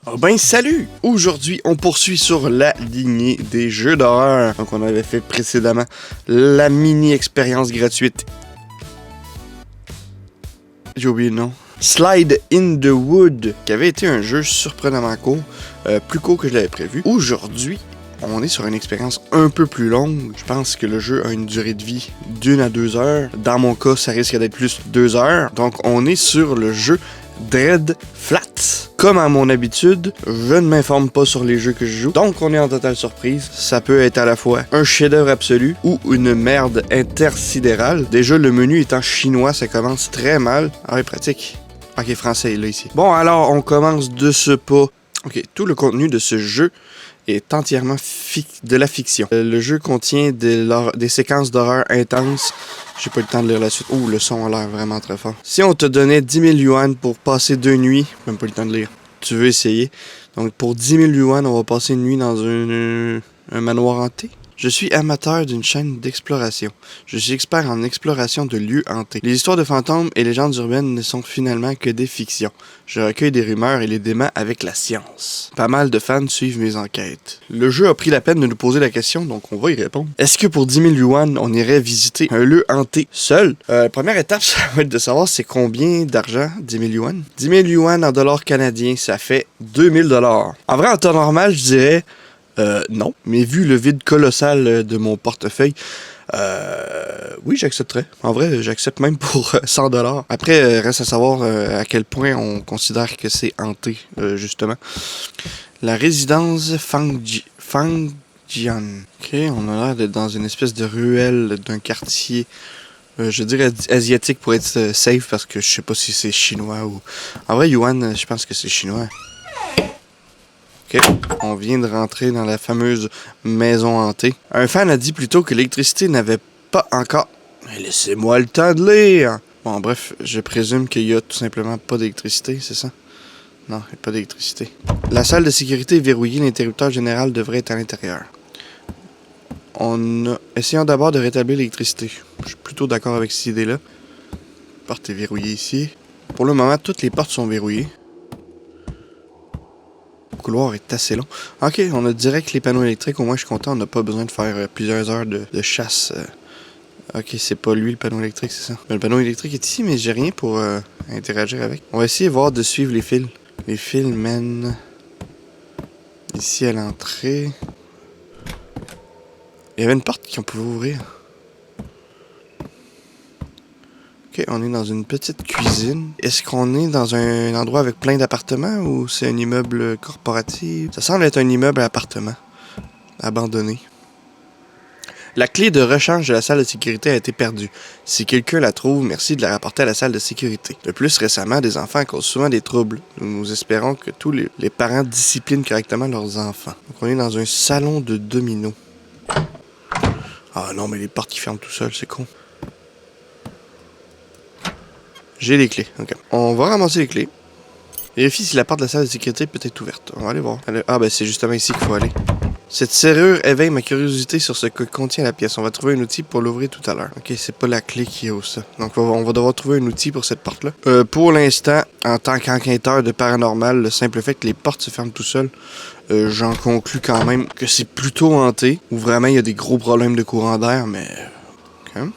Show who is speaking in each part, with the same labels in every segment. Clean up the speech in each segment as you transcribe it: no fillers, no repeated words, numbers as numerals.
Speaker 1: Oh ben salut! Aujourd'hui, on poursuit sur la lignée des jeux d'horreur. Donc on avait fait précédemment la mini-expérience gratuite. J'ai oublié le nom. Slide in the Wood, qui avait été un jeu surprenamment court, plus court que je l'avais prévu. Aujourd'hui, on est sur une expérience un peu plus longue. Je pense que le jeu a une durée de vie d'1 à 2 heures. Dans mon cas, ça risque d'être plus 2 heures. Donc on est sur le jeu Dread Flats. Comme à mon habitude, je ne m'informe pas sur les jeux que je joue, donc on est en totale surprise. Ça peut être à la fois un chef-d'œuvre absolu ou une merde intersidérale. Déjà, le menu étant chinois, ça commence très mal. Ah oui, pratique. Ok, français, là, ici. Bon, alors, on commence de ce pas. Ok, tout le contenu de ce jeu est entièrement de la fiction. Le jeu contient des séquences d'horreur intenses. J'ai pas eu le temps de lire la suite. Oh, le son a l'air vraiment très fort. Si on te donnait 10 000 yuan pour passer 2 nuits, même pas eu le temps de lire. Tu veux essayer? Donc pour 10 000 yuan, on va passer une nuit dans un manoir hanté. Je suis amateur d'une chaîne d'exploration. Je suis expert en exploration de lieux hantés. Les histoires de fantômes et légendes urbaines ne sont finalement que des fictions. Je recueille des rumeurs et les déments avec la science. Pas mal de fans suivent mes enquêtes. Le jeu a pris la peine de nous poser la question, donc on va y répondre. Est-ce que pour 10 000 yuan, on irait visiter un lieu hanté seul? La première étape, ça va être de savoir c'est combien d'argent, 10 000 yuan. 10 000 yuan en dollars canadiens, ça fait 2 000 $. En vrai, en temps normal, je dirais... non, mais vu le vide colossal de mon portefeuille, oui, j'accepterais. En vrai, j'accepte même pour 100 $. Après, reste à savoir à quel point on considère que c'est hanté, justement. La résidence Fangjian. Ok, on a l'air d'être dans une espèce de ruelle d'un quartier, je dirais asiatique pour être safe, parce que je sais pas si c'est chinois ou... En vrai, yuan, je pense que c'est chinois. Ok, on vient de rentrer dans la fameuse maison hantée. Un fan a dit plutôt que l'électricité n'avait pas encore... Mais laissez-moi le temps de lire! Bon, bref, je présume qu'il y a tout simplement pas d'électricité, c'est ça? Non, il n'y a pas d'électricité. La salle de sécurité est verrouillée, l'interrupteur général devrait être à l'intérieur. Essayons d'abord de rétablir l'électricité. Je suis plutôt d'accord avec cette idée-là. La porte est verrouillée ici. Pour le moment, toutes les portes sont verrouillées. Le couloir est assez long. Ok, on a direct les panneaux électriques. Au moins, je suis content. On n'a pas besoin de faire plusieurs heures de chasse. Ok, c'est pas lui le panneau électrique, c'est ça. Le panneau électrique est ici, mais j'ai rien pour interagir avec. On va essayer de voir de suivre les fils. Les fils mènent ici à l'entrée. Il y avait une porte qu'on pouvait ouvrir. Ok, on est dans une petite cuisine. Est-ce qu'on est dans un endroit avec plein d'appartements ou c'est un immeuble corporatif? Ça semble être un immeuble à appartements. Abandonné. La clé de rechange de la salle de sécurité a été perdue. Si quelqu'un la trouve, merci de la rapporter à la salle de sécurité. De plus, récemment, des enfants causent souvent des troubles. Nous espérons que tous les parents disciplinent correctement leurs enfants. Donc on est dans un salon de dominos. Ah non, mais les portes qui ferment tout seules, c'est con. J'ai les clés, ok. On va ramasser les clés. Vérifie si la porte de la salle de sécurité peut être ouverte. On va aller voir. Ah ben c'est justement ici qu'il faut aller. Cette serrure éveille ma curiosité sur ce que contient la pièce. On va trouver un outil pour l'ouvrir tout à l'heure. Ok, c'est pas la clé qui ouvre ça. Donc on va devoir trouver un outil pour cette porte-là. Pour l'instant, en tant qu'enquêteur de paranormal, le simple fait que les portes se ferment tout seuls, j'en conclus quand même que c'est plutôt hanté. Ou vraiment il y a des gros problèmes de courant d'air, mais... Okay.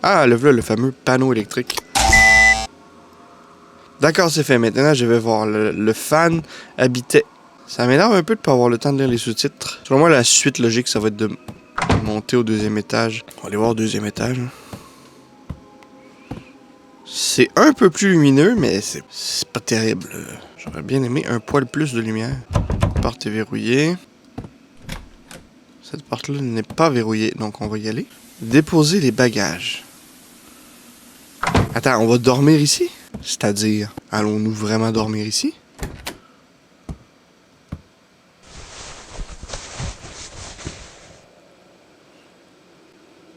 Speaker 1: Ah, le fameux panneau électrique. D'accord, c'est fait. Maintenant, je vais voir. Le fan habitait... Ça m'énerve un peu de pas avoir le temps de lire les sous-titres. Selon moi, la suite logique, ça va être de monter au 2e étage. On va aller voir au 2e étage. C'est un peu plus lumineux, mais c'est pas terrible. J'aurais bien aimé un poil plus de lumière. La porte est verrouillée. Cette porte-là n'est pas verrouillée, donc on va y aller. Déposer les bagages. Attends, on va dormir ici? C'est-à-dire, allons-nous vraiment dormir ici?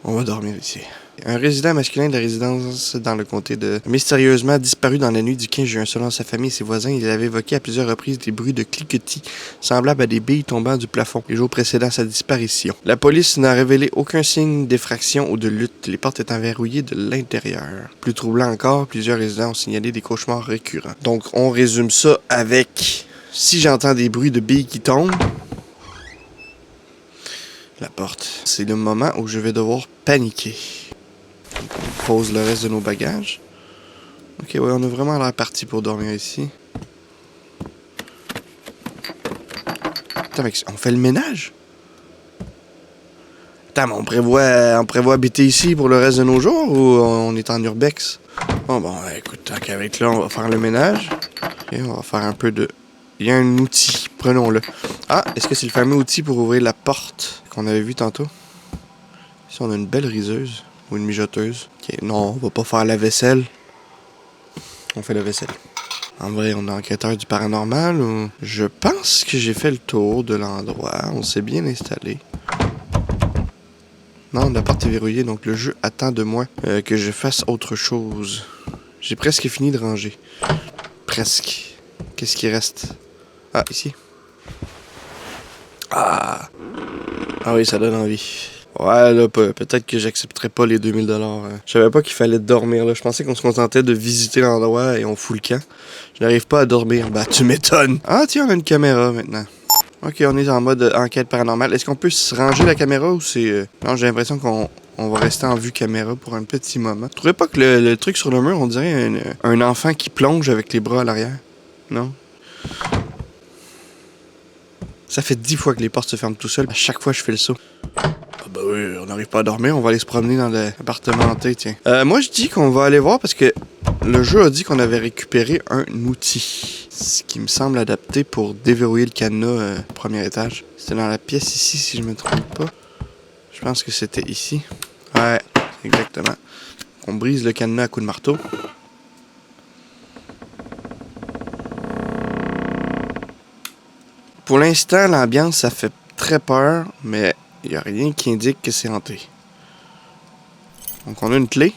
Speaker 1: On va dormir ici. Un résident masculin de la résidence dans le comté de... mystérieusement disparu dans la nuit du 15 juin. Selon sa famille et ses voisins, il avait évoqué à plusieurs reprises des bruits de cliquetis semblables à des billes tombant du plafond les jours précédant sa disparition. La police n'a révélé aucun signe d'effraction ou de lutte, les portes étant verrouillées de l'intérieur. Plus troublant encore, plusieurs résidents ont signalé des cauchemars récurrents. Donc, on résume ça avec Si j'entends des bruits de billes qui tombent... La porte. C'est le moment où je vais devoir paniquer. Donc, on pose le reste de nos bagages. Ok, ouais, on a vraiment l'air parti pour dormir ici. Attends, mec, on fait le ménage? Attends, mais on prévoit habiter ici pour le reste de nos jours ou on est en urbex? Oh, bon, écoute, tant qu'avec là, on va faire le ménage. Ok, on va faire un peu de... Il y a un outil, prenons-le. Ah, est-ce que c'est le fameux outil pour ouvrir la porte qu'on avait vu tantôt? Ici, on a une belle riseuse ou une mijoteuse. Ok, non, on va pas faire la vaisselle. On fait la vaisselle. En vrai, on est enquêteur du paranormal ou... Je pense que j'ai fait le tour de l'endroit. On s'est bien installé. Non, la porte est verrouillée, donc le jeu attend de moi que je fasse autre chose. J'ai presque fini de ranger. Presque. Qu'est-ce qui reste? Ah, ici. Ah! Ah oui, ça donne envie. Ouais, là, peut-être que j'accepterais pas les 2000 $. Je savais pas qu'il fallait dormir, là. Je pensais qu'on se contentait de visiter l'endroit et on fout le camp. Je n'arrive pas à dormir. Bah, tu m'étonnes. Ah, tiens, on a une caméra maintenant. Ok, on est en mode enquête paranormale. Est-ce qu'on peut se ranger la caméra ou c'est... Non, j'ai l'impression qu'on va rester en vue caméra pour un petit moment. Tu trouvais pas que le truc sur le mur, on dirait un enfant qui plonge avec les bras à l'arrière? Non? Ça fait 10 fois que les portes se ferment tout seul. À chaque fois, je fais le saut. Ah bah oui, on n'arrive pas à dormir. On va aller se promener dans l'appartement hanté, tiens. Moi, je dis qu'on va aller voir parce que le jeu a dit qu'on avait récupéré un outil. Ce qui me semble adapté pour déverrouiller le cadenas au premier étage. C'était dans la pièce ici, si je me trompe pas. Je pense que c'était ici. Ouais, exactement. On brise le cadenas à coups de marteau. Pour l'instant, l'ambiance, ça fait très peur, mais il n'y a rien qui indique que c'est hanté. Donc, on a une clé.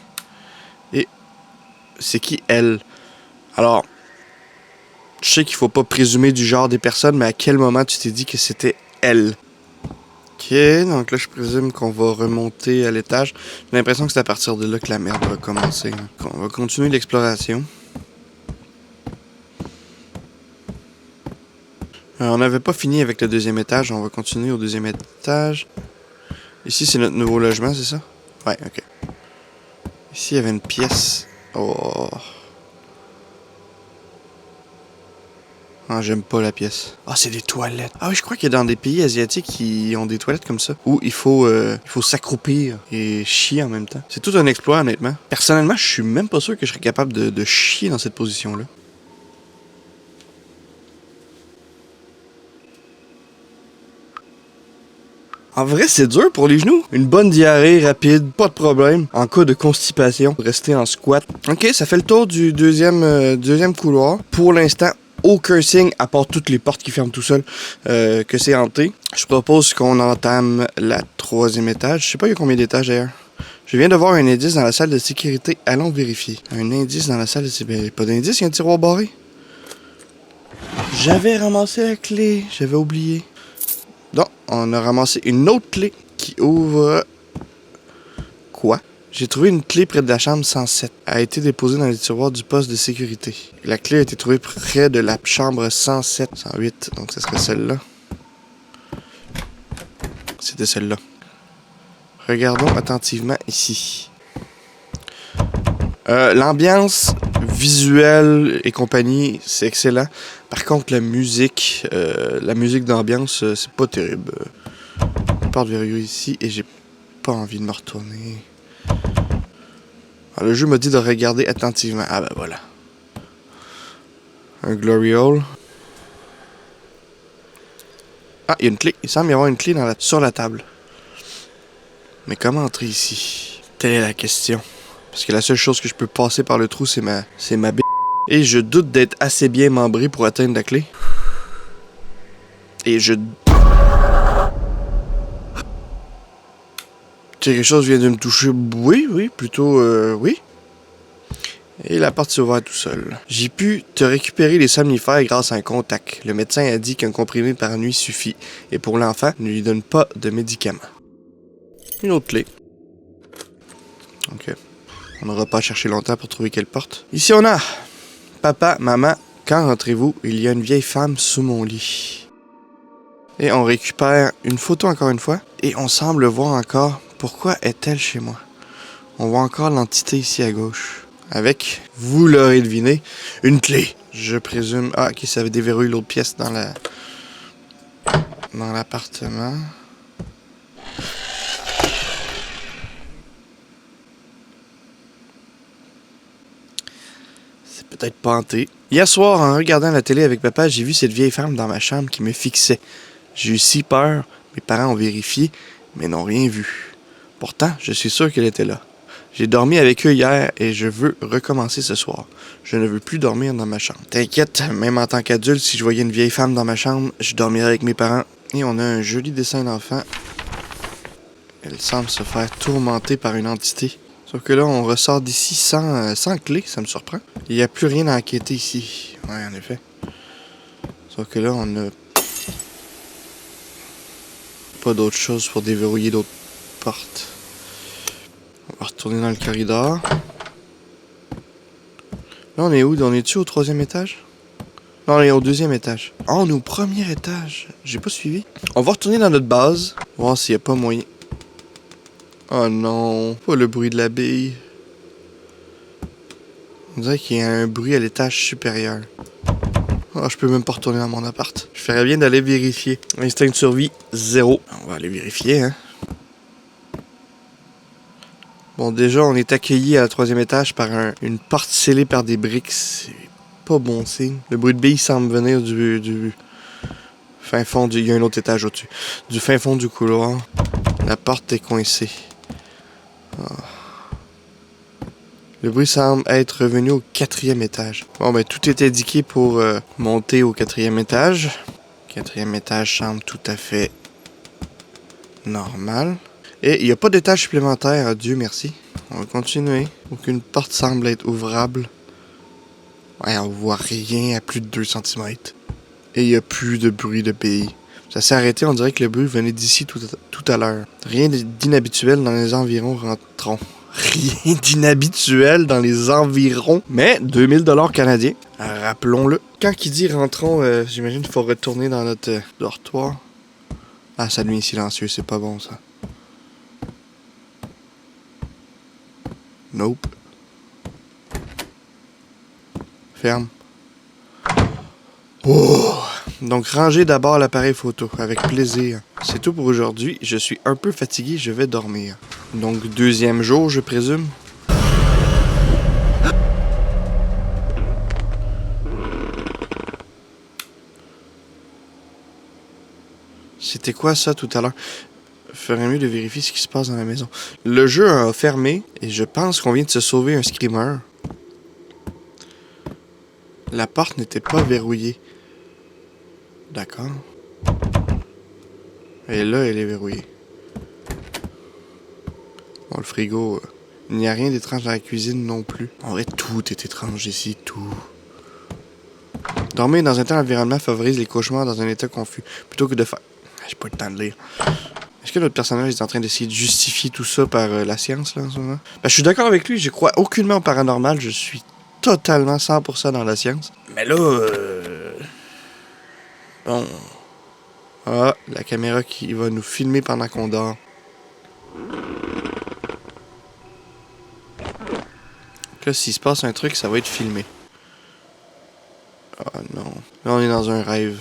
Speaker 1: Et c'est qui, elle? Alors, je sais qu'il faut pas présumer du genre des personnes, mais à quel moment tu t'es dit que c'était elle? Ok, donc là, je présume qu'on va remonter à l'étage. J'ai l'impression que c'est à partir de là que la merde va commencer. On va continuer l'exploration. On n'avait pas fini avec le deuxième étage, on va continuer au deuxième étage. Ici, c'est notre nouveau logement, c'est ça? Ouais, ok. Ici, il y avait une pièce. Oh. Ah, j'aime pas la pièce. Ah, c'est des toilettes. Ah oui, je crois que dans des pays asiatiques, ils ont des toilettes comme ça. Où il faut s'accroupir et chier en même temps. C'est tout un exploit, honnêtement. Personnellement, je suis même pas sûr que je serais capable de chier dans cette position-là. En vrai, c'est dur pour les genoux. Une bonne diarrhée rapide, pas de problème. En cas de constipation, rester en squat. Ok, ça fait le tour du deuxième couloir. Pour l'instant, aucun signe, à part toutes les portes qui ferment tout seul, que c'est hanté. Je propose qu'on entame la troisième étage. Je sais pas il y a combien d'étages d'ailleurs. Je viens de voir un indice dans la salle de sécurité. Allons vérifier. Un indice dans la salle de sécurité. Pas d'indice, il y a un tiroir barré. J'avais ramassé la clé. J'avais oublié. Donc, on a ramassé une autre clé qui ouvre... Quoi? J'ai trouvé une clé près de la chambre 107. Elle a été déposée dans les tiroirs du poste de sécurité. La clé a été trouvée près de la chambre 107, 108. Donc, ce serait celle-là. C'était celle-là. Regardons attentivement ici. L'ambiance visuelle et compagnie, c'est excellent. Par contre, la musique d'ambiance, c'est pas terrible. La porte verrouillée ici et j'ai pas envie de me retourner. Alors, le jeu m'a dit de regarder attentivement. Ah ben voilà. Un glory hole. Ah, il y a une clé. Il semble y avoir une clé sur la table. Mais comment entrer ici? Telle est la question. Parce que la seule chose que je peux passer par le trou, c'est ma b***. Et je doute d'être assez bien membré pour atteindre la clé. Et quelque chose vient de me toucher. Oui, plutôt, oui. Et la porte s'est ouverte tout seul. J'ai pu te récupérer les somnifères grâce à un contact. Le médecin a dit qu'un comprimé par nuit suffit. Et pour l'enfant, ne lui donne pas de médicaments. Une autre clé. Ok. On n'aura pas à chercher longtemps pour trouver quelle porte. Ici, on a papa, maman Quand rentrez-vous? Il y a une vieille femme sous mon lit. Et on récupère une photo encore une fois. Et on semble voir encore pourquoi est-elle chez moi. On voit encore l'entité ici à gauche. Avec, vous l'aurez deviné, une clé. Je présume... Ah, ok, ça déverrouille l'autre pièce dans l'appartement. C'est peut-être pas hanté. Hier soir, en regardant la télé avec papa, j'ai vu cette vieille femme dans ma chambre qui me fixait. J'ai eu si peur. Mes parents ont vérifié, mais n'ont rien vu. Pourtant, je suis sûr qu'elle était là. J'ai dormi avec eux hier et je veux recommencer ce soir. Je ne veux plus dormir dans ma chambre. T'inquiète, même en tant qu'adulte, si je voyais une vieille femme dans ma chambre, je dormirais avec mes parents. Et on a un joli dessin d'enfant. Elle semble se faire tourmenter par une entité. Sauf que là, on ressort d'ici sans clé, ça me surprend. Il n'y a plus rien à enquêter ici. Ouais, en effet. Sauf que là, on n'a pas d'autre chose pour déverrouiller d'autres portes. On va retourner dans le corridor. Là, on est où? On est-tu au 3e étage? Non, on est au 2e étage. Oh, on est au 1er étage. J'ai pas suivi. On va retourner dans notre base. Voir s'il n'y a pas moyen. Oh non, pas le bruit de l'abeille. On dirait qu'il y a un bruit à l'étage supérieur. Oh, je peux même pas retourner dans mon appart. Je ferais bien d'aller vérifier. Instinct de survie, 0. On va aller vérifier, hein. Bon, déjà, on est accueilli à la 3e étage par une porte scellée par des briques. C'est pas bon signe. Le bruit de bille semble venir du fin fond du... Il y a un autre étage au-dessus. Du fin fond du couloir. La porte est coincée. Oh. Le bruit semble être revenu au 4e étage. Bon, ben, tout est indiqué pour monter au 4e étage. 4e étage semble tout à fait normal. Et il n'y a pas d'étage supplémentaire, Dieu merci. On va continuer. Aucune porte semble être ouvrable. Ouais, on voit rien à plus de 2 cm. Et il n'y a plus de bruit de pays. Ça s'est arrêté, on dirait que le bruit venait d'ici tout à l'heure. Rien d'inhabituel dans les environs, rentrons. Rien d'inhabituel dans les environs, mais 2000 $ canadiens, rappelons-le. Quand il dit rentrons, j'imagine qu'il faut retourner dans notre dortoir. Ah, ça devient silencieux, c'est pas bon ça. Nope. Ferme. Oh! Donc, rangez d'abord l'appareil photo, avec plaisir. C'est tout pour aujourd'hui. Je suis un peu fatigué, je vais dormir. Donc, 2e jour, je présume. C'était quoi ça tout à l'heure? Ferait mieux de vérifier ce qui se passe dans la maison. Le jeu a fermé et je pense qu'on vient de se sauver un screamer. La porte n'était pas verrouillée. D'accord. Et là, elle est verrouillée. Bon, le frigo, il n'y a rien d'étrange dans la cuisine non plus. En vrai, tout est étrange ici, tout. Dormir dans un tel environnement favorise les cauchemars dans un état confus. Plutôt que de faire... J'ai pas le temps de lire. Est-ce que notre personnage est en train d'essayer de justifier tout ça par la science, là, en ce moment? Ben, je suis d'accord avec lui, je crois aucunement au paranormal, je suis totalement 100% dans la science. Mais là, bon... Ah, la caméra qui va nous filmer pendant qu'on dort. Là, s'il se passe un truc, ça va être filmé. Ah non. Là, on est dans un rêve.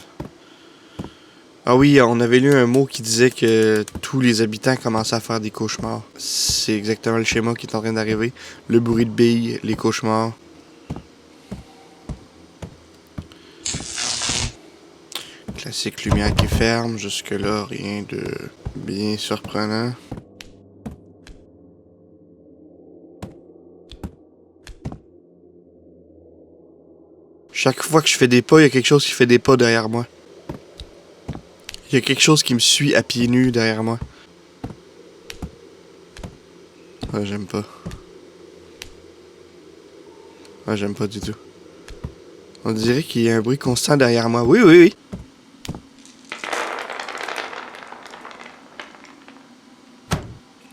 Speaker 1: Ah oui, on avait lu un mot qui disait que tous les habitants commençaient à faire des cauchemars. C'est exactement le schéma qui est en train d'arriver. Le bruit de billes, les cauchemars. Classique lumière qui ferme. Jusque-là, rien de bien surprenant. Chaque fois que je fais des pas, il y a quelque chose qui fait des pas derrière moi. Il y a quelque chose qui me suit à pieds nus derrière moi. Ah, j'aime pas. Ah, j'aime pas du tout. On dirait qu'il y a un bruit constant derrière moi. Oui, oui, oui.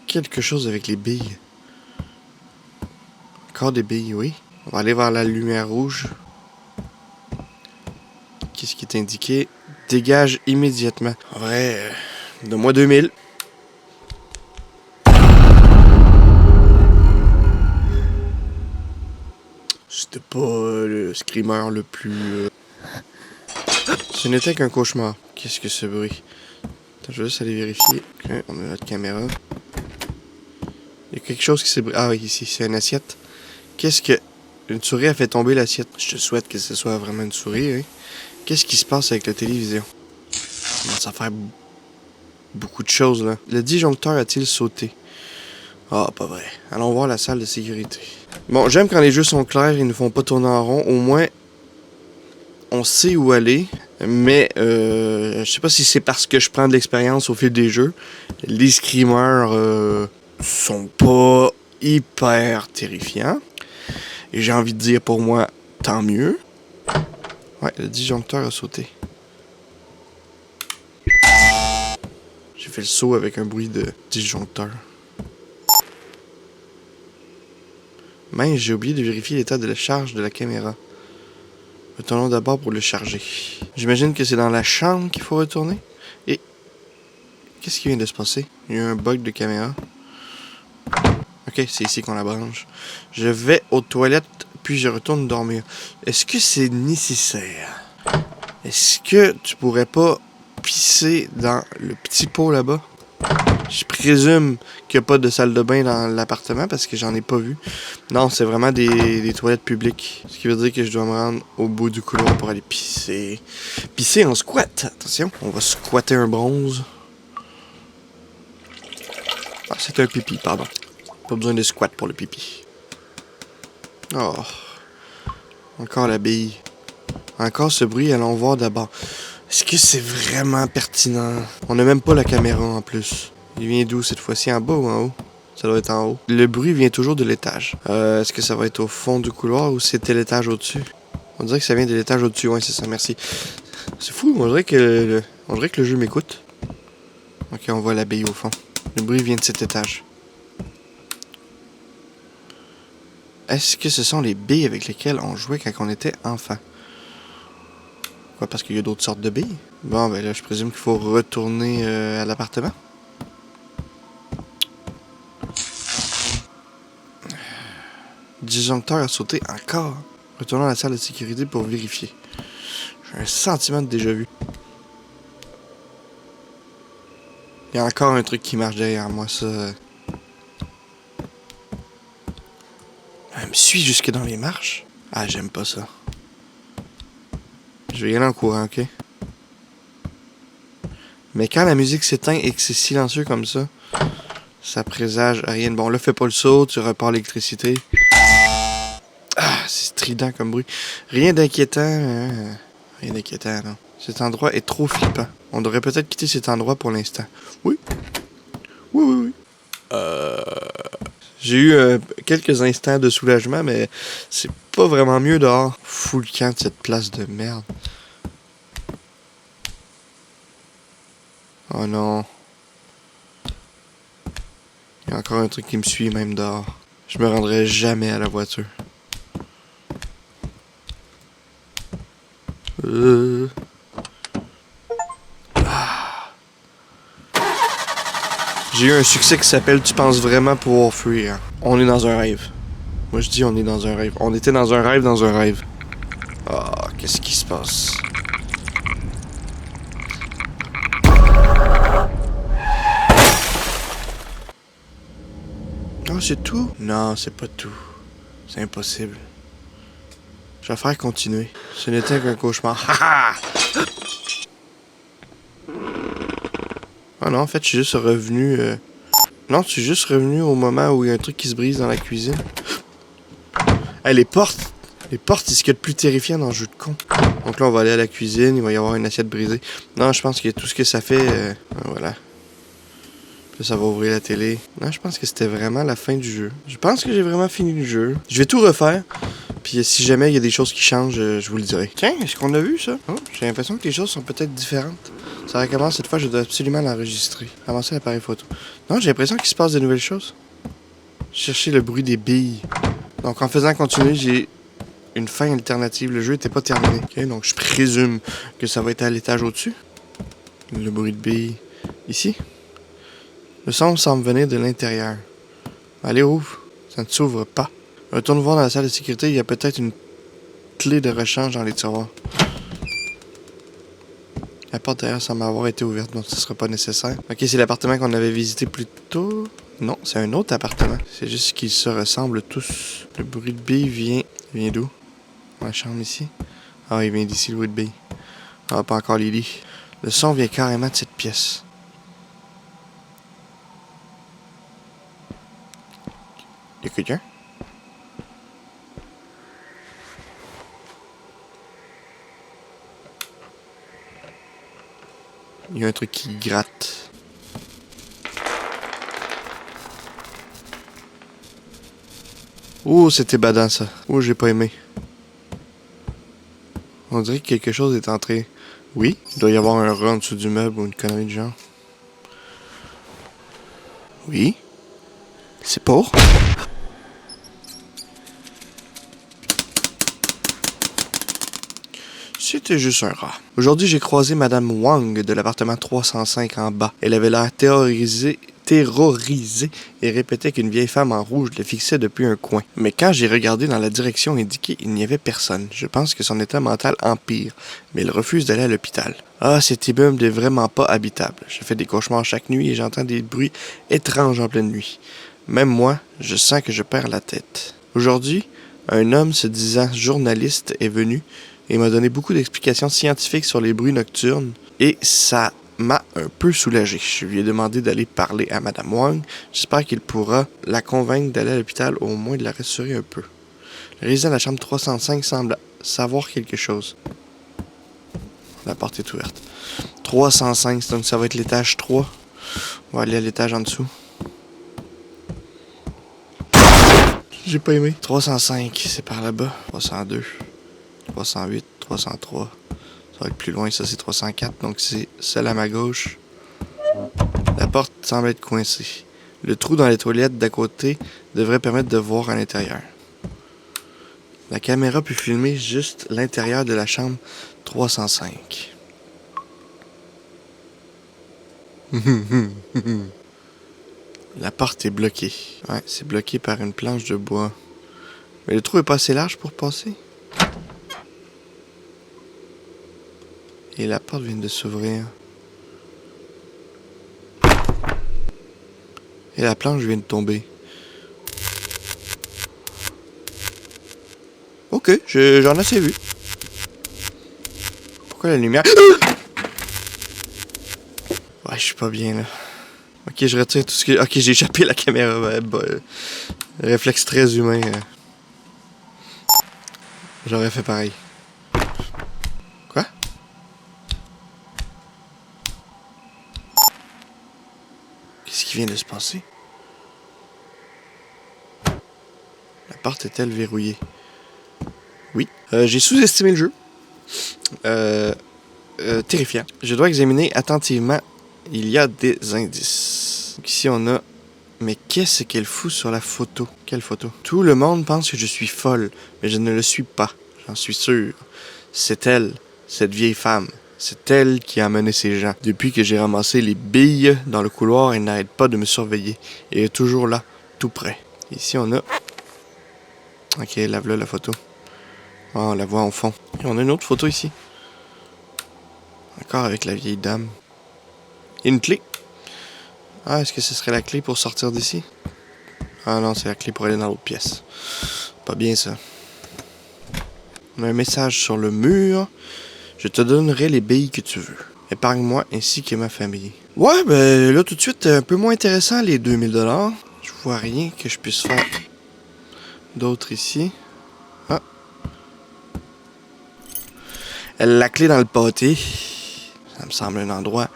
Speaker 1: Quelque chose avec les billes. Encore des billes, oui. On va aller vers la lumière rouge. Qu'est-ce qui est indiqué? Dégage immédiatement. En vrai, donne-moi 2000. C'était pas le screamer le plus... Ce n'était qu'un cauchemar. Qu'est-ce que ce bruit? Attends, je vais juste aller vérifier. Ok, on a notre caméra. Il y a quelque chose qui s'est... Ah oui, ici, c'est une assiette. Qu'est-ce que... Une souris a fait tomber l'assiette. Je te souhaite que ce soit vraiment une souris, hein. Qu'est-ce qui se passe avec la télévision? Ça commence à faire beaucoup de choses, là. Le disjoncteur a-t-il sauté? Ah, pas vrai. Allons voir la salle de sécurité. Bon, j'aime quand les jeux sont clairs, ils ne font pas tourner en rond. Au moins, on sait où aller. Mais, je sais pas si c'est parce que je prends de l'expérience au fil des jeux. Les screamers sont pas hyper terrifiants. Et j'ai envie de dire, pour moi, tant mieux. Ouais, le disjoncteur a sauté. J'ai fait le saut avec un bruit de disjoncteur. Mince, j'ai oublié de vérifier l'état de la charge de la caméra. Retournons d'abord pour le charger. J'imagine que c'est dans la chambre qu'il faut retourner. Et... qu'est-ce qui vient de se passer? Il y a eu un bug de caméra. Ok, c'est ici qu'on la branche. Je vais aux toilettes, puis je retourne dormir. Est-ce que c'est nécessaire? Est-ce que tu pourrais pas pisser dans le petit pot là-bas? Je présume qu'il n'y a pas de salle de bain dans l'appartement parce que j'en ai pas vu. Non, c'est vraiment des toilettes publiques. Ce qui veut dire que je dois me rendre au bout du couloir pour aller pisser. Pisser en squat. Attention, on va squatter un bronze. Ah, c'est un pipi, pardon. Pas besoin de squat pour le pipi. Oh. Encore la bille. Encore ce bruit, allons voir d'abord. Est-ce que c'est vraiment pertinent? On n'a même pas la caméra en plus. Il vient d'où cette fois-ci? En bas ou en haut? Ça doit être en haut. Le bruit vient toujours de l'étage. Est-ce que ça va être au fond du couloir ou c'était l'étage au-dessus? On dirait que ça vient de l'étage au-dessus. Ouais, c'est ça, merci. C'est fou, on dirait que le jeu m'écoute. Ok, on voit l'abeille au fond. Le bruit vient de cet étage. Est-ce que ce sont les billes avec lesquelles on jouait quand on était enfant? Quoi, parce qu'il y a d'autres sortes de billes? Bon, ben là, je présume qu'il faut retourner à l'appartement. Le disjoncteur a sauté encore. Retournons à la salle de sécurité pour vérifier. J'ai un sentiment de déjà-vu. Il y a encore un truc qui marche derrière moi, ça. Elle me suit jusque dans les marches. Ah, j'aime pas ça. Je vais y aller en courant, ok? Mais quand la musique s'éteint et que c'est silencieux comme ça, ça présage rien de bon. Là, fais pas le saut, tu repars l'électricité. Ah, c'est strident comme bruit. Rien d'inquiétant. Hein? Rien d'inquiétant, non. Cet endroit est trop flippant. On devrait peut-être quitter cet endroit pour l'instant. Oui. Oui. J'ai eu quelques instants de soulagement, mais c'est pas vraiment mieux dehors. Fou le camp de cette place de merde. Oh non. Il y a encore un truc qui me suit même dehors. Je me rendrai jamais à la voiture. J'ai eu un succès qui s'appelle « Tu penses vraiment pouvoir fuir ». On est dans un rêve. Moi je dis on est dans un rêve. On était dans un rêve dans un rêve. Ah, qu'est-ce qui se passe? Oh, c'est tout? Non, c'est pas tout. C'est impossible. Je vais faire continuer. Ce n'était qu'un cauchemar. Ha ha! Ah non, en fait, je suis juste revenu... Non, je suis juste revenu au moment où il y a un truc qui se brise dans la cuisine. Hey, les portes! Les portes, c'est ce qu'il y a de plus terrifiant dans le jeu de con. Donc là, on va aller à la cuisine, il va y avoir une assiette brisée. Non, je pense que tout ce que ça fait... voilà. Puis ça va ouvrir la télé. Non, je pense que c'était vraiment la fin du jeu. Je pense que j'ai vraiment fini le jeu. Je vais tout refaire. Puis si jamais il y a des choses qui changent, je vous le dirai. Tiens, est-ce qu'on a vu ça? Oh, j'ai l'impression que les choses sont peut-être différentes. Ça recommence cette fois, je dois absolument l'enregistrer. Avancer l'appareil photo. Non, j'ai l'impression qu'il se passe de nouvelles choses. Chercher le bruit des billes. Donc en faisant continuer, j'ai une fin alternative. Le jeu n'était pas terminé. Okay, donc je présume que ça va être à l'étage au-dessus. Le bruit de billes ici. Le son semble venir de l'intérieur. Allez, ouvre. Ça ne s'ouvre pas. Retourne voir dans la salle de sécurité. Il y a peut-être une clé de rechange dans les tiroirs. La porte derrière semble avoir été ouverte, donc ce ne sera pas nécessaire. Ok, c'est l'appartement qu'on avait visité plus tôt. Non, c'est un autre appartement. C'est juste qu'ils se ressemblent tous. Le bruit de billes vient d'où? La chambre ici. Ah, il vient d'ici, le bruit de billes. Ah, pas encore les lits. Le son vient carrément de cette pièce. Il y a quelqu'un? Il y a un truc qui gratte. Oh, c'était badant ça. Oh, j'ai pas aimé. On dirait que quelque chose est entré. Oui, il doit y avoir un rat en dessous du meuble ou une connerie du genre. Oui. C'est pour? C'était juste un rat. Aujourd'hui, j'ai croisé Madame Wang de l'appartement 305 en bas. Elle avait l'air terrorisée et répétait qu'une vieille femme en rouge le fixait depuis un coin. Mais quand j'ai regardé dans la direction indiquée, il n'y avait personne. Je pense que son état mental empire, mais elle refuse d'aller à l'hôpital. Ah, cet immeuble n'est vraiment pas habitable. Je fais des cauchemars chaque nuit et j'entends des bruits étranges en pleine nuit. Même moi, je sens que je perds la tête. Aujourd'hui, un homme se disant journaliste est venu et m'a donné beaucoup d'explications scientifiques sur les bruits nocturnes et ça m'a un peu soulagé. Je lui ai demandé d'aller parler à Madame Wang. J'espère qu'il pourra la convaincre d'aller à l'hôpital, au moins de la rassurer un peu. Le résident de la chambre 305 semble savoir quelque chose. La porte est ouverte. 305, donc ça va être l'étage 3. On va aller à l'étage en dessous. J'ai pas aimé. 305, c'est par là-bas. 302, 308, 303. Ça va être plus loin, ça c'est 304, donc c'est celle à ma gauche. La porte semble être coincée. Le trou dans les toilettes d'à côté devrait permettre de voir à l'intérieur. La caméra peut filmer juste l'intérieur de la chambre 305. La porte est bloquée. Ouais, c'est bloqué par une planche de bois. Mais le trou est pas assez large pour passer. Et la porte vient de s'ouvrir. Et la planche vient de tomber. Ok, j'en ai assez vu. Pourquoi la lumière... Ouais, je suis pas bien là. Ok, je retire tout ce que... Ok, j'ai échappé la caméra. Ouais, réflexe très humain. J'aurais fait pareil. Quoi? Qu'est-ce qui vient de se passer? La porte est-elle verrouillée? Oui. J'ai sous-estimé le jeu. Terrifiant. Je dois examiner attentivement. Il y a des indices. Donc ici, on a... Mais qu'est-ce qu'elle fout sur la photo? Quelle photo? Tout le monde pense que je suis folle, mais je ne le suis pas. J'en suis sûr. C'est elle, cette vieille femme. C'est elle qui a mené ces gens. Depuis que j'ai ramassé les billes dans le couloir, elle n'arrête pas de me surveiller. Et elle est toujours là, tout près. Ici, on a... Ok, lave-là la photo. Oh, on la voit en fond. Et on a une autre photo ici. Encore avec la vieille dame. Et une clé. Ah, est-ce que ce serait la clé pour sortir d'ici? Ah non, c'est la clé pour aller dans l'autre pièce. Pas bien ça. On a un message sur le mur. Je te donnerai les billes que tu veux. Épargne-moi ainsi que ma famille. Ouais, ben là tout de suite, un peu moins intéressant les 2000 $. Je vois rien que je puisse faire d'autre ici. Ah. La clé dans le pâté. Ça me semble un endroit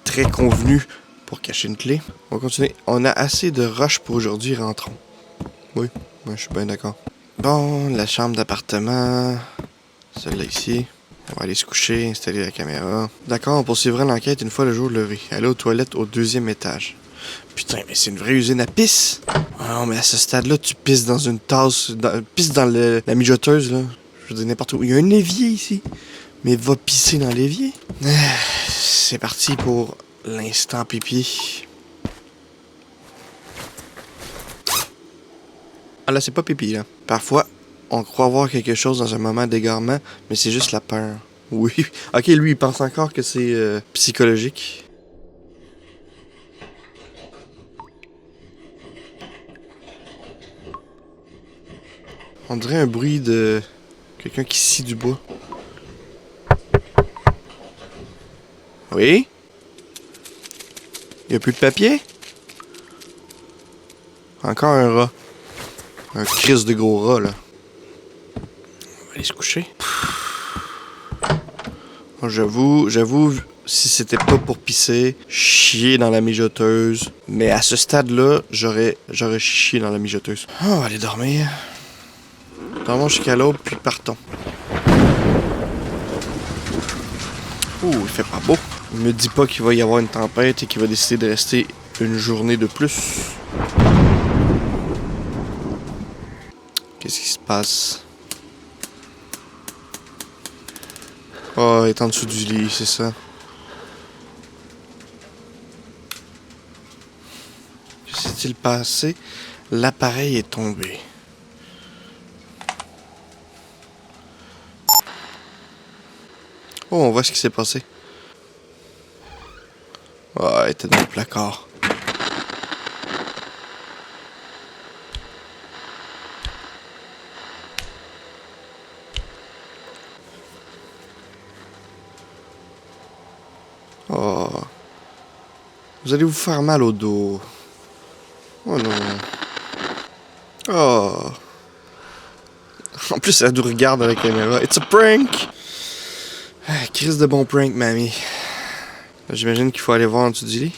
Speaker 1: très convenu pour cacher une clé. On va continuer. On a assez de roches pour aujourd'hui, rentrons. Oui, moi je suis bien d'accord. Bon, la chambre d'appartement. Celle-là ici. On va aller se coucher, installer la caméra. D'accord, on poursuivra l'enquête une fois le jour levé. Aller aux toilettes au 2e étage. Putain, mais c'est une vraie usine à pisse. Ah non, mais à ce stade-là, tu pisses dans une tasse, pisses dans la mijoteuse, là. Je veux dire, n'importe où. Il y a un évier ici. Mais va pisser dans l'évier. C'est parti pour l'instant pipi. Ah là, c'est pas pipi, là. Parfois, on croit voir quelque chose dans un moment d'égarement, mais c'est juste la peur. Oui. Ok, lui, il pense encore que c'est psychologique. On dirait un bruit de quelqu'un qui scie du bois. Oui? Y a plus de papier? Encore un rat. Un crise de gros rat, là. On va aller se coucher. J'avoue, si c'était pas pour pisser, chier dans la mijoteuse. Mais à ce stade-là, j'aurais chié dans la mijoteuse. On va aller dormir. Dormons jusqu'à l'aube, puis partons. Ouh, il fait pas beau. Il me dit pas qu'il va y avoir une tempête et qu'il va décider de rester une journée de plus. Qu'est-ce qui se passe? Oh, il est en dessous du lit, c'est ça. Que s'est-il passé? L'appareil est tombé. Oh, on voit ce qui s'est passé. Oh, il était dans le placard. Oh. Vous allez vous faire mal au dos. Oh non. Oh. En plus, elle nous regarde à la caméra. It's a prank! Ah, crise de bon prank, mamie. J'imagine qu'il faut aller voir en dessous du lit.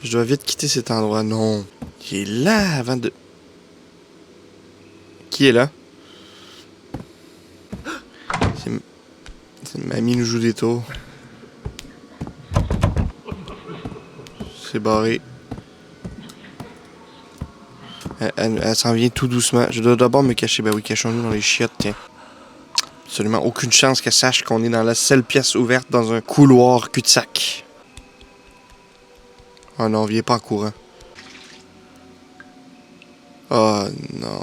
Speaker 1: Je dois vite quitter cet endroit. Non. Il est là avant de... Qui est là? C'est mamie nous joue des tours. C'est barré. Elle s'en vient tout doucement. Je dois d'abord me cacher. Ben oui, cachons-nous dans les chiottes, tiens. Absolument aucune chance qu'elle sache qu'on est dans la seule pièce ouverte dans un couloir cul-de-sac. Oh non, viens pas en courant. Oh non.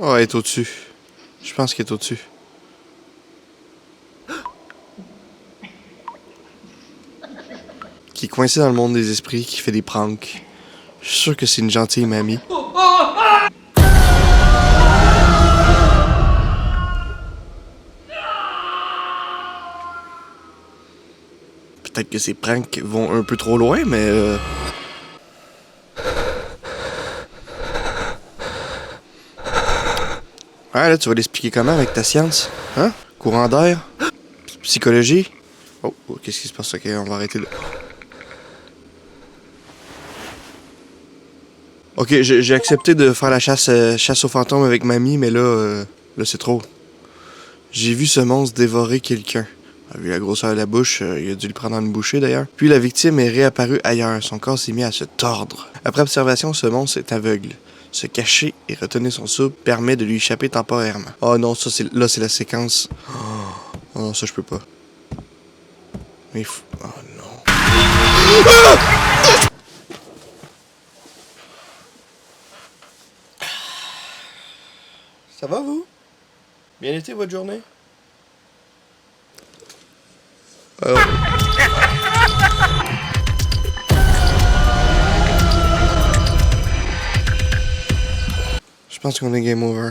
Speaker 1: Oh, elle est au-dessus. Je pense qu'elle est au-dessus. Qui est coincée dans le monde des esprits, qui fait des pranks. Je suis sûr que c'est une gentille mamie. Peut-être que ces pranks vont un peu trop loin, mais... Ouais, là, tu vas l'expliquer comment avec ta science? Hein? Courant d'air? Psychologie? Oh, qu'est-ce qui se passe? Ok, on va arrêter là. Ok, j'ai accepté de faire la chasse aux fantômes avec mamie, mais là c'est trop. J'ai vu ce monstre dévorer quelqu'un. Vu la grosseur de la bouche, il a dû le prendre en une bouchée d'ailleurs. Puis la victime est réapparue ailleurs. Son corps s'est mis à se tordre. Après observation, ce monstre est aveugle. Se cacher et retenir son souffle permet de lui échapper temporairement. Oh non, ça c'est là c'est la séquence. Oh non, ça je peux pas. Mais il faut... Oh non. Ça va vous? Bien été votre journée? Je pense qu'on est game over.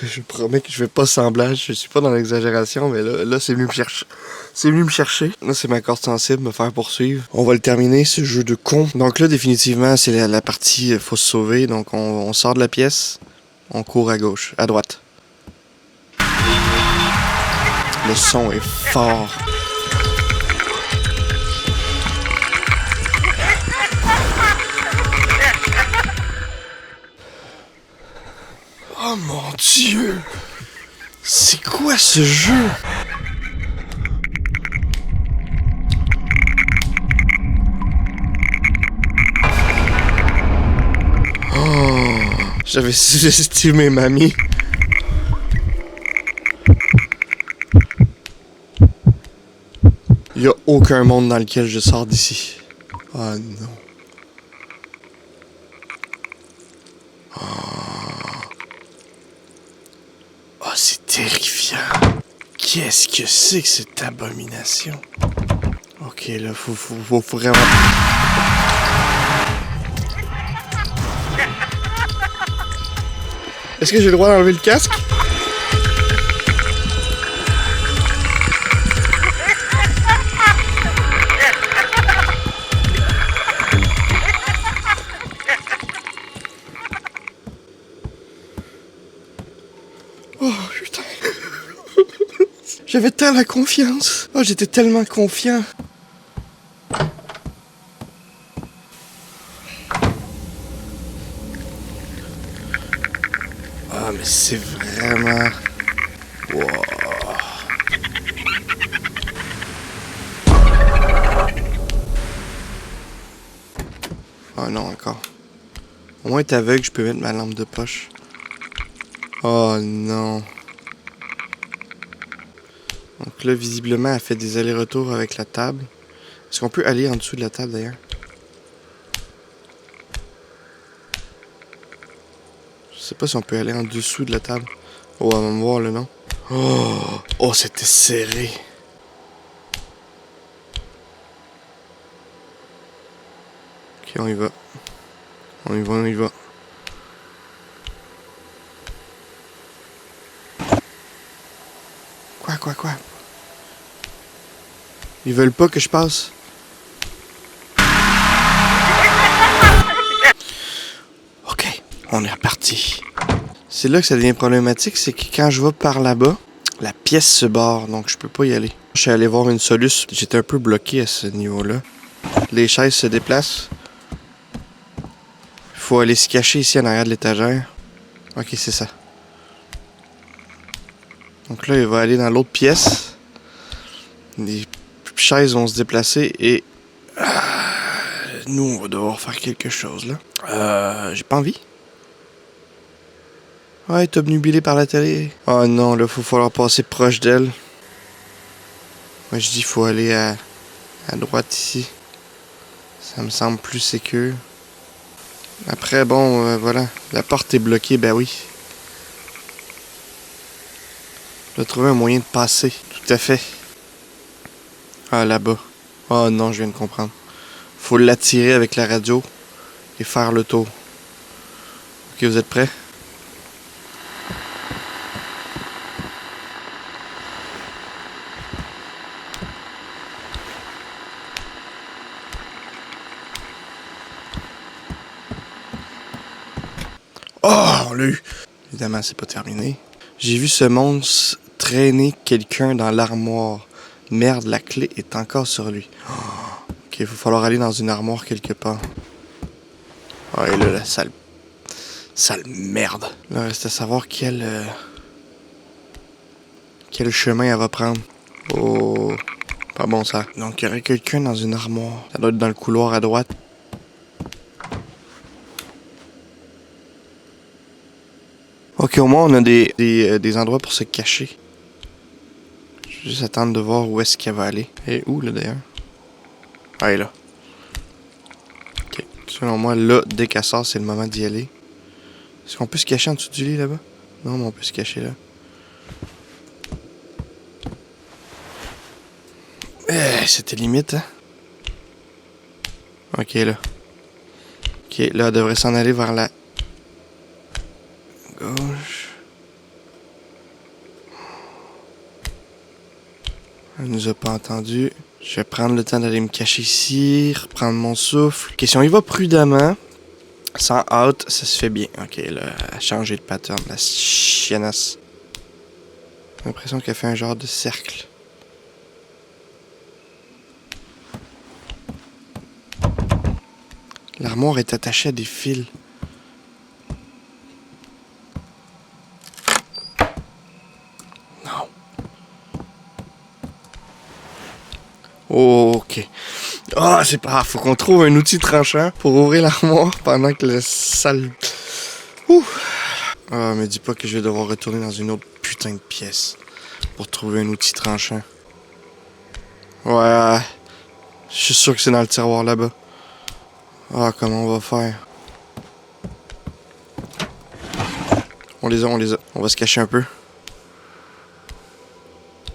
Speaker 1: Je promets que je fais pas semblant, je suis pas dans l'exagération, mais là c'est venu me chercher. C'est venu me chercher. Là, c'est ma corde sensible, me faire poursuivre. On va le terminer, ce jeu de con. Donc là, définitivement, c'est la partie faut se sauver. Donc on sort de la pièce, on court à gauche, à droite. Le son est fort. Oh mon Dieu! C'est quoi ce jeu? Oh, j'avais sous-estimé mamie. Il n'y a aucun monde dans lequel je sors d'ici. Oh non. Oh, c'est terrifiant. Qu'est-ce que c'est que cette abomination? Ok, là, faut vraiment... Est-ce que j'ai le droit d'enlever le casque? Oh putain. J'avais tellement confiance. Oh, j'étais tellement confiant. Ah, mais c'est vraiment... Wow. Oh non, encore. Au moins, t'es aveugle, je peux mettre ma lampe de poche. Oh non. Donc là, visiblement, elle fait des allers-retours avec la table. Est-ce qu'on peut aller en dessous de la table, d'ailleurs? Je sais pas si on peut aller en dessous de la table. Oh, elle va me voir, là, non? Oh, c'était serré. Ok, on y va. On y va, on y va. Quoi? Ils veulent pas que je passe. Ok, on est reparti. C'est là que ça devient problématique, c'est que quand je vais par là-bas, la pièce se barre, donc je peux pas y aller. Je suis allé voir une solution, j'étais un peu bloqué à ce niveau-là. Les chaises se déplacent. Il faut aller se cacher ici en arrière de l'étagère. Ok, c'est ça. Donc là, il va aller dans l'autre pièce. Les chaises vont se déplacer et... nous, on va devoir faire quelque chose, là. J'ai pas envie. Ouais, t'as obnubilé par la télé. Oh non, là, faut falloir passer proche d'elle. Moi, je dis, faut aller à droite ici. Ça me semble plus sécure. Après, bon, voilà. La porte est bloquée, ben oui. Je dois trouver un moyen de passer. Tout à fait. Ah, là-bas. Oh non, je viens de comprendre. Faut l'attirer avec la radio et faire le tour. Ok, vous êtes prêts? Oh, on l'a eu! Évidemment, c'est pas terminé. J'ai vu ce monstre traîner quelqu'un dans l'armoire. Merde, la clé est encore sur lui. Oh, ok, il va falloir aller dans une armoire quelque part. Oh, et là, la sale merde. Là, reste à savoir quel chemin elle va prendre. Oh, pas bon ça. Donc, il y aurait quelqu'un dans une armoire. Ça doit être dans le couloir à droite. Ok, au moins, on a des endroits pour se cacher. Je vais juste attendre de voir où est-ce qu'elle va aller. Et où, là, d'ailleurs? Ah, elle est là. Ok. Selon moi, là, dès qu'elle sort, c'est le moment d'y aller. Est-ce qu'on peut se cacher en dessous du lit, là-bas? Non, mais on peut se cacher, là. C'était limite, hein? Ok, là. Ok, là, elle devrait s'en aller vers la gauche. Elle nous a pas entendu. Je vais prendre le temps d'aller me cacher ici, reprendre mon souffle. Ok, si on y va prudemment, sans hâte, ça se fait bien. Ok, là, elle a changé de pattern, la chiennasse. J'ai l'impression qu'elle fait un genre de cercle. L'armoire est attachée à des fils. Ok. Ah, c'est pas grave. Faut qu'on trouve un outil tranchant pour ouvrir l'armoire pendant que le sale... Ouh. Ah, me dis pas que je vais devoir retourner dans une autre putain de pièce pour trouver un outil tranchant. Ouais. Je suis sûr que c'est dans le tiroir là-bas. Ah, comment on va faire? On les a. On va se cacher un peu.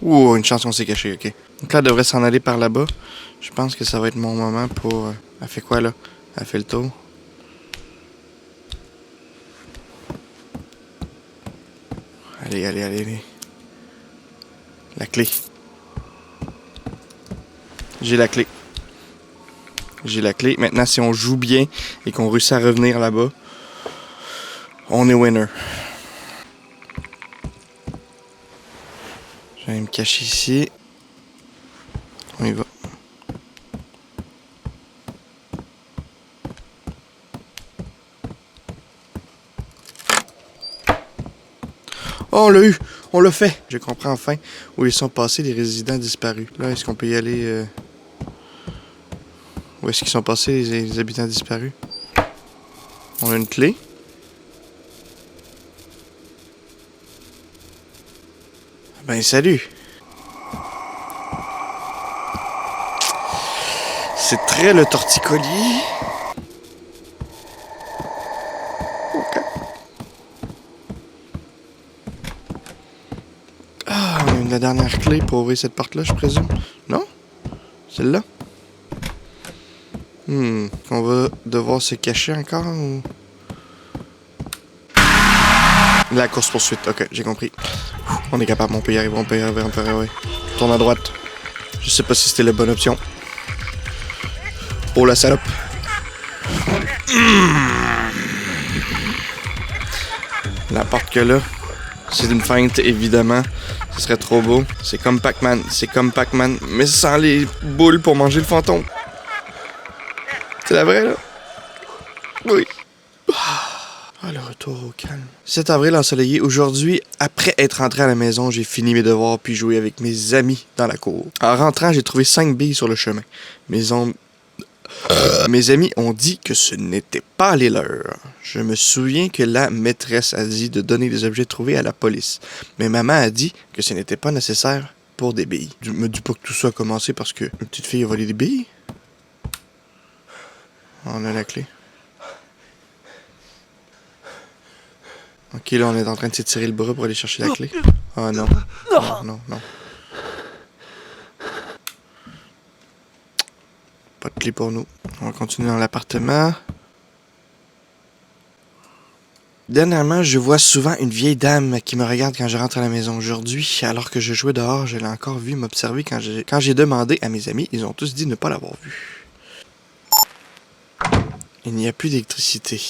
Speaker 1: Ouh, une chance qu'on s'est caché, ok. Donc là, elle devrait s'en aller par là-bas. Je pense que ça va être mon moment pour... Elle fait quoi, là? Elle fait le tour. Allez. La clé. J'ai la clé. Maintenant, si on joue bien et qu'on réussit à revenir là-bas, on est winner. Je vais me cacher ici. On y va. Oh, on l'a eu! On l'a fait! Je comprends enfin où ils sont passés, les résidents disparus. Là, est-ce qu'on peut y aller... Où est-ce qu'ils sont passés, les habitants disparus? On a une clé. Ben, salut! C'est très le torticolis. Ok. Ah, on a une la dernière clé pour ouvrir cette porte-là, je présume. Non? Celle-là? On va devoir se cacher encore ou... La course-poursuite, ok, j'ai compris. On est capable, on peut y arriver. Tourne à droite. Je sais pas si c'était la bonne option. Oh la salope. La porte que là, c'est une feinte évidemment. Ce serait trop beau. C'est comme Pac-Man, mais sans les boules pour manger le fantôme. C'est la vraie là? Oui. Ah, le retour au calme. 7 avril ensoleillé. Aujourd'hui, après être rentré à la maison, j'ai fini mes devoirs puis joué avec mes amis dans la cour. En rentrant, j'ai trouvé 5 billes sur le chemin. Mes amis ont dit que ce n'était pas les leurs. Je me souviens que la maîtresse a dit de donner les objets trouvés à la police. Mais maman a dit que ce n'était pas nécessaire pour des billes. Me dis pas que tout ça a commencé parce que une petite fille a volé des billes. On a la clé. Ok, là, on est en train de s'étirer le bras pour aller chercher la clé. Oh non. Non. Pas de clé pour nous. On va continuer dans l'appartement. Dernièrement, je vois souvent une vieille dame qui me regarde quand je rentre à la maison. Aujourd'hui, alors que je jouais dehors, je l'ai encore vue m'observer quand j'ai demandé à mes amis. Ils ont tous dit ne pas l'avoir vue. Il n'y a plus d'électricité.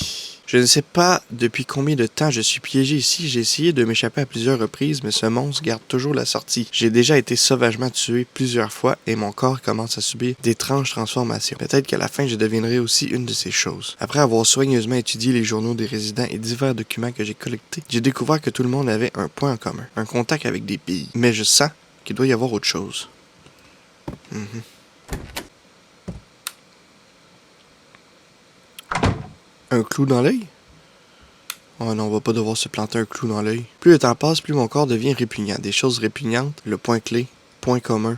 Speaker 1: Je ne sais pas depuis combien de temps je suis piégé ici. J'ai essayé de m'échapper à plusieurs reprises, mais ce monstre garde toujours la sortie. J'ai déjà été sauvagement tué plusieurs fois et mon corps commence à subir d'étranges transformations. Peut-être qu'à la fin, je deviendrai aussi une de ces choses. Après avoir soigneusement étudié les journaux des résidents et divers documents que j'ai collectés, j'ai découvert que tout le monde avait un point en commun. Un contact avec des billes. Mais je sens qu'il doit y avoir autre chose. Un clou dans l'œil? Oh non, on va pas devoir se planter un clou dans l'œil. Plus le temps passe, plus mon corps devient répugnant. Des choses répugnantes, le point clé, point commun,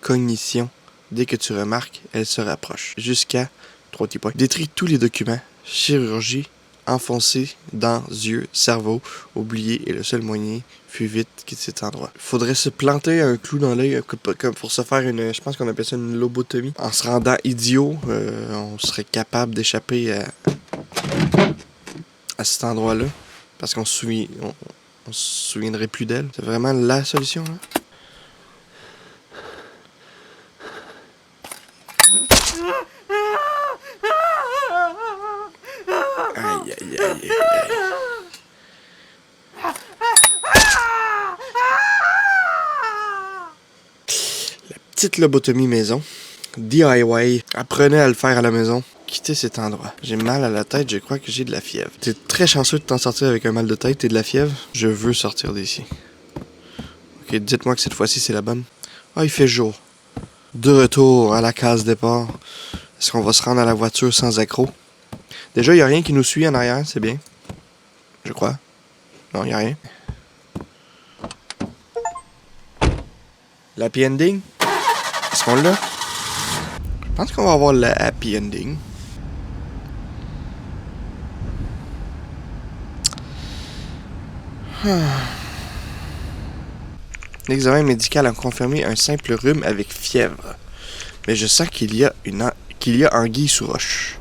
Speaker 1: cognition. Dès que tu remarques, elle se rapproche. Jusqu'à 3 petits points. Détruis tous les documents. Chirurgie, enfoncé dans yeux, cerveau, oublié et le seul moyen fut vite quitter cet endroit. Faudrait se planter un clou dans l'œil comme pour se faire une, je pense qu'on appelle ça une lobotomie. En se rendant idiot, on serait capable d'échapper à cet endroit-là, parce qu'on se souviendrait plus d'elle. C'est vraiment la solution, là. Aïe. La petite lobotomie maison. DIY. Apprenez à le faire à la maison. Quitter cet endroit. J'ai mal à la tête, je crois que j'ai de la fièvre. T'es très chanceux de t'en sortir avec un mal de tête et de la fièvre. Je veux sortir d'ici. Ok, dites-moi que cette fois-ci c'est la bonne. Ah, il fait jour. De retour à la case départ. Est-ce qu'on va se rendre à la voiture sans accroc? Déjà, il n'y a rien qui nous suit en arrière, c'est bien. Je crois. Non, il n'y a rien. L'happy ending? Est-ce qu'on l'a? Je pense qu'on va avoir le happy ending. L'examen médical a confirmé un simple rhume avec fièvre. Mais je sens qu'il y a anguille sous roche.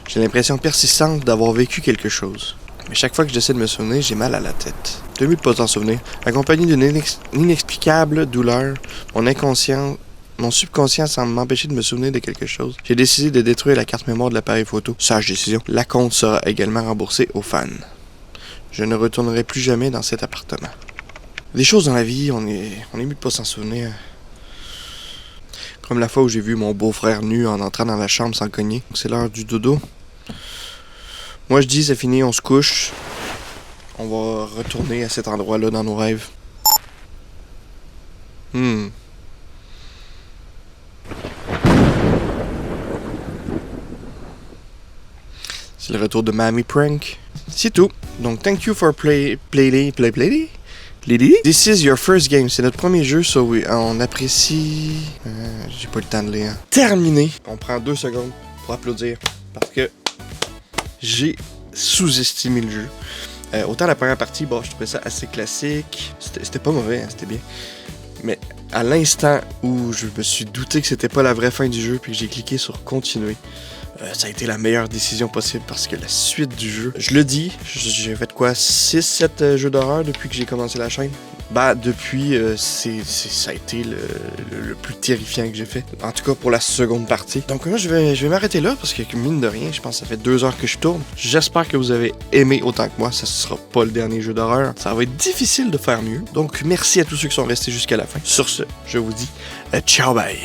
Speaker 1: J'ai l'impression persistante d'avoir vécu quelque chose. Mais chaque fois que j'essaie de me souvenir, j'ai mal à la tête. 2 minutes pour t'en souvenir. Accompagné d'une inexplicable douleur, mon subconscient semble m'empêcher de me souvenir de quelque chose. J'ai décidé de détruire la carte mémoire de l'appareil photo. Sage décision. La compte sera également remboursée aux fans. Je ne retournerai plus jamais dans cet appartement. Des choses dans la vie, on est mieux de pas s'en souvenir. Comme la fois où j'ai vu mon beau-frère nu en entrant dans la chambre sans cogner. C'est l'heure du dodo. Moi je dis c'est fini, on se couche. On va retourner à cet endroit-là dans nos rêves. C'est le retour de Mammy Prank. C'est tout. Donc thank you for play. This is your first game. C'est notre premier jeu, so oui, on apprécie. J'ai pas le temps de lire. Terminé. On prend 2 secondes pour applaudir parce que j'ai sous-estimé le jeu. Autant la première partie, bon, je trouvais ça assez classique. C'était pas mauvais, hein, c'était bien. Mais à l'instant où je me suis douté que c'était pas la vraie fin du jeu, puis que j'ai cliqué sur continuer, ça a été la meilleure décision possible parce que la suite du jeu, je le dis, j'ai fait quoi, 6-7 jeux d'horreur depuis que j'ai commencé la chaîne. Bah depuis, ça a été le plus terrifiant que j'ai fait. En tout cas pour la seconde partie. Donc moi je vais m'arrêter là parce que mine de rien, je pense que ça fait 2 heures que je tourne. J'espère que vous avez aimé autant que moi. Ça sera pas le dernier jeu d'horreur. Ça va être difficile de faire mieux. Donc merci à tous ceux qui sont restés jusqu'à la fin. Sur ce, je vous dis ciao bye.